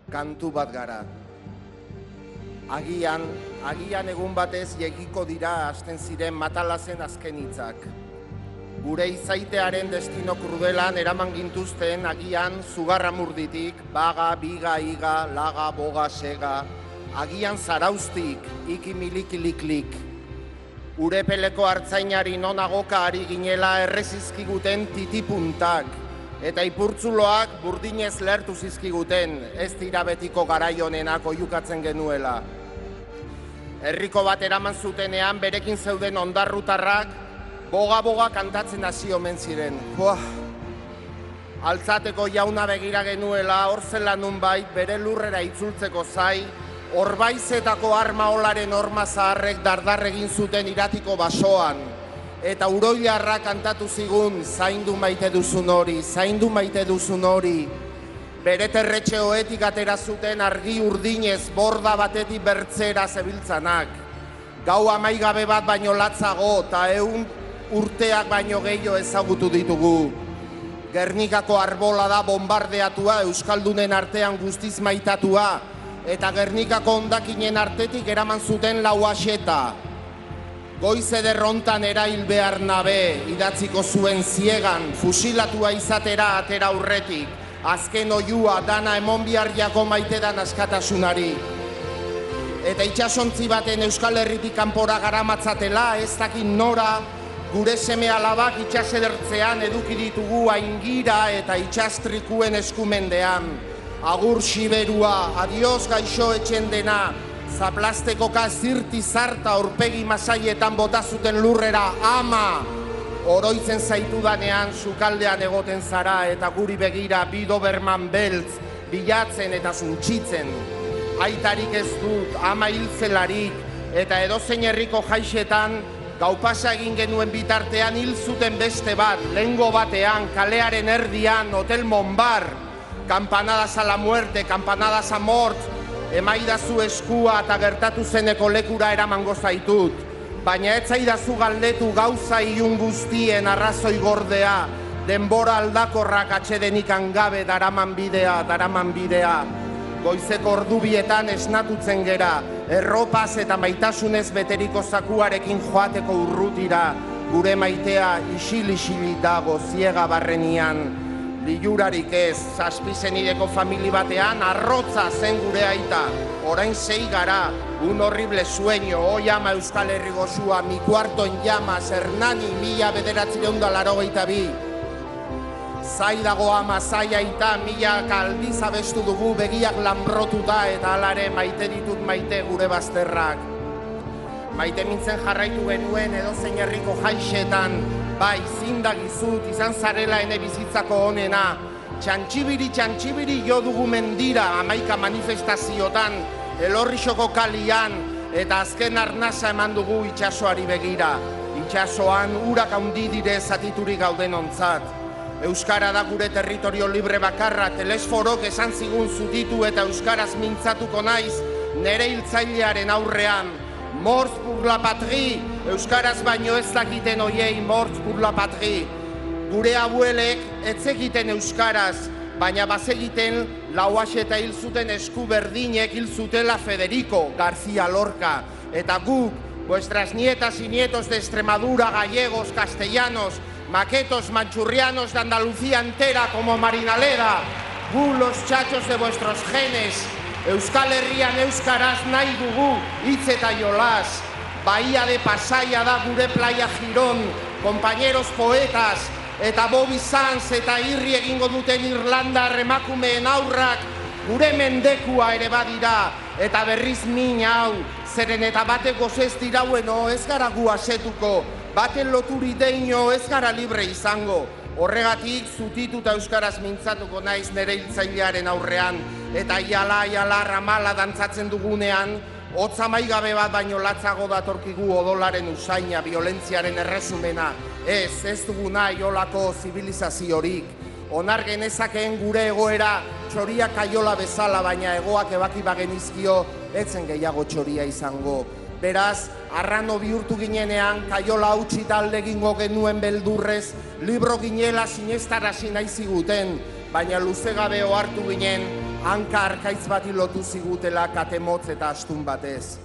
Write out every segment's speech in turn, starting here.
kantu bat gara. Agian egun batez jegiko dira hasten ziren Matalazen azken hitzak. Gure izaitearen destino krudelan eraman gintuzten agian Zugarramurditik, baga, biga, iga, laga, boga, sega, agian Zarauztik, iki milikiliklik. Urepeleko hartzainari nonagoka ari ginela errezizkiguten titipuntak, eta ipurtzuloak burdinez lertu zizkiguten, ez dira betiko garaionenak oiukatzen genuela. Herriko bat eraman zutenean berekin zeuden ondarrutarrak boga-boga kantatzen hasi omen ziren. Altzateko jauna begira genuela, hor zela nunbait bere lurrera itzultzeko zai, Orbaizetako armaolaren horma zaharrek dardar egin zuten iratiko basoan, eta uroilarra kantatu zigun, zaindu maite duzun hori, zaindu maite duzun hori. Bere terretxeoetik atera zuten argi urdinez borda batetik bertzera zebiltzanak. Gau amaigabe bat baino latzago eta 100 urteak baino gehiago ezagutu ditugu. Gernikako arbola da bombardeatua, euskaldunen artean guztiz maitatua, eta Gernikako hondakinen artetik eraman zuten lauaxeta. Goiz ederrontan erail behar nabe, idatziko zuen ziegan, fusilatua izatera atera aurretik, azken oiua dana emon biharriako maitedan askatasunari. Eta itxasontzi baten Euskal Herritik kanpora garamatzatela, ez dakin nora, gure seme alabak itxasedertzean eduki ditugu aingira eta itxastrikuen eskumendean. Agur Siberua, adios gaixo etxen dena, zaplasteko zirti zarta aurpegi masaietan bota zuten lurrera, ama! Oroitzen zaitudanean sukaldean egoten zara eta guri begira bidoberman beltz, bilatzen eta zuntxitzen. Aitarik ez dut, ama hilzelarik, eta edozein herriko jaixetan, gaupasa egin genuen bitartean hil zuten beste bat, lehengo batean, kalearen erdian, Hotel Monbar, Campanadas a la muerte, campanadas a mort, emaidazu eskua eta gertatu zeneko lekura eramango zaitut. Baina ez zaidazu galdetu gauza ilun guztien arrazoi gordea, denbora aldakorrak atxedenik angabe daraman bidea. Goizeko ordubietan esnatutzen gera, erropaz eta maitasunez beteriko zakuarekin joateko urrutira, gure maitea isil-isili dago ziega barrenian. Lilurarik ez, zazpizenideko famili batean, arrotza zen gure aita. Orain 6 gara, un horrible sueño, hoi ama Euskal Herri gozua, mi cuarto en llamas, Hernani, 1982. Zai dago ama, zai aita, 1000 aldiz abestu dugu, begiak lanbrotuta eta alare maite ditut maite gure bazterrak. Maite mintzen jarraitu genuen edozein herriko jaixetan, bai, zindagizut, izan zarela ene bizitzako honena. Txantxibiri jo dugu mendira, 11 manifestaziotan, Elorrixoko kalian, eta azken arnasa eman dugu itxasoari begira. Itxasoan urak handi dire zatiturik gauden ontzat. Euskara da gure territorio libre bakarra, telesforok esan zigun zutitu eta euskaraz mintzatuko naiz, nere hiltzailearen aurrean. Morts pour la patrie, euskaraz baino ez dakiten oiei morts pour la patrie. Gure abuelek etzekiten euskaraz, baina bazegiten lauaxeta hil zuten esku berdinek hil zutela Federico García Lorca. Eta guk, vuestras nietas y nietos de Extremadura, gallegos, castellanos, maquetos, manchurrianos de Andalucía entera como Marinaleda, gu los chachos de vuestros genes, Euskal Herrian euskaraz nahi dugu hitz eta jolas. Bahía de Pasaia da gure playa Girón, compañeros poetas, eta Bobby Sands eta irri egingo duten Irlanda emakumeen aurrak gure mendekua ere badira, eta berriz min hau, zeren eta batek gozez diraueno ez gara gu asetuko, baten loturi deino ez gara libre izango. Horregatik zutituta euskaraz mintzatuko naiz nere hiltzailearen aurrean, eta iala ramala dantzatzen dugunean, hotza maigabe bat baino latzago datorkigu odolaren usaina, violentziaren erresumena. Ez dugu nahi olako zibilizaziorik. Onar genezakeen gure egoera txoria kaiola bezala, baina egoak ebaki bagenizkio, etzen gehiago txoria izango. Beraz, arrano bihurtu ginenean, kaiola hautsi talde egingo genuen beldurrez, libro ginela sinestarazi nahi ziguten, baina luzegabe ohartu ginen, hanka arkaiz bati lotu zigutela katemotz eta astun batez.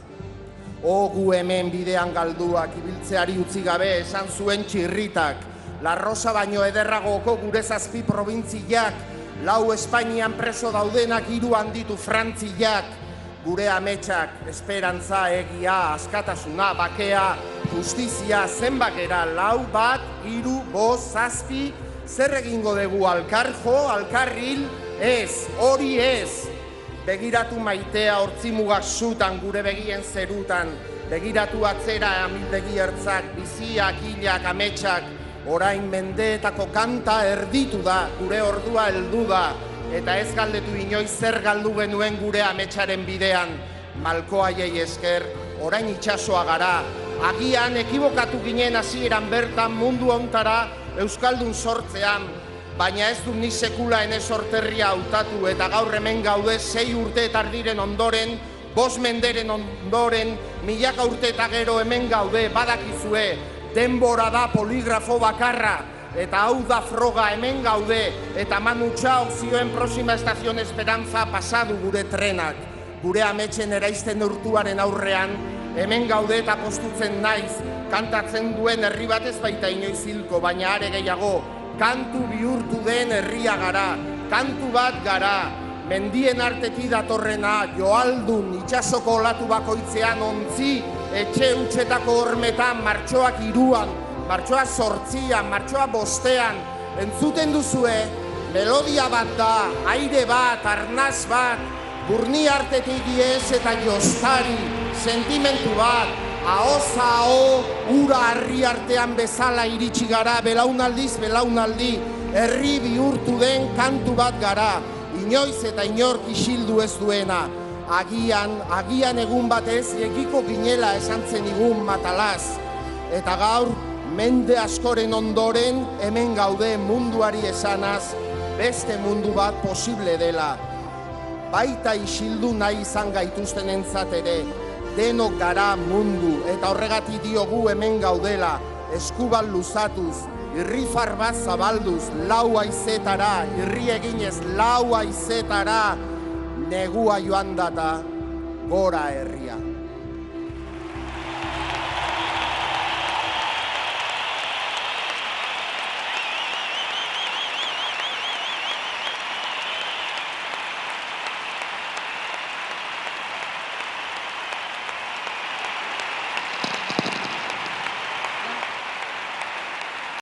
Gu hemen bidean galduak ibiltzeari utzi gabe esan zuen txirritak, La Rosa baino ederragoko gure 7 probintziak, 4 Espainian preso daudenak 3 handitu Frantziak, gure ametsak, esperantza, egia, askatasuna, bakea, justizia, zenbakera, 4, 1, 2, 5, 7, zer egingo dugu alkarjo, alkarril, ez, hori ez. Begiratu maitea hortzimugak zutan gure begien zerutan, begiratu atzera amildegi ertzak, biziak, hilak, ametsak, orain mendeetako kanta erditu da, gure ordua heldu da, eta ez galdetu inoiz zer galdu genuen gure ametsaren bidean, malkoaiei esker, orain itsasoa gara, agian ekibokatu ginen hasieran bertan mundu hontara euskaldun sortzean, baina ez du ni sekula ene sorterria hautatu eta gaur hemen gaude 6 urte eta erdiren ondoren, 5 menderen ondoren, milaka urte eta gero hemen gaude, badakizue, denbora da poligrafo bakarra, eta hau da froga hemen gaude, eta Manu Chao zioen Próxima Estación Esperanza pasadu gure trenak, gure ametsen eraizten urtuaren aurrean, hemen gaude eta postutzen naiz, kantatzen duen herri bat ez baita inoiz hilko, baina are gehiago, kantu bihurtu den herria gara, kantu bat gara, mendien artetik datorrena, joaldun itxasoko olatu bakoitzean ontzi, etxe utxetako hormetan, martxoak 3, martxoa 8, martxoa 5, entzuten duzue, melodia bat da, aire bat, arnaz bat, burni artetik iez eta jostari, sentimentu bat, ahoza aho, ura harri artean bezala iritsi gara, belaunaldiz belaunaldi, herri bihurtu den kantu bat gara, inoiz eta inork isildu ez duena, agian egun batez egiko ginela esan zenigun matalaz, eta gaur mende askoren ondoren hemen gaude munduari esanaz, beste mundu bat posible dela. Baita isildu nahi izan gaituzten entzat ere, denok gara mundu, eta horregatik diogu hemen gaudela, eskubal luzatuz, irrifar bat zabalduz, 4 haizetara, irri eginez 4 haizetara, negua joan data, gora herria.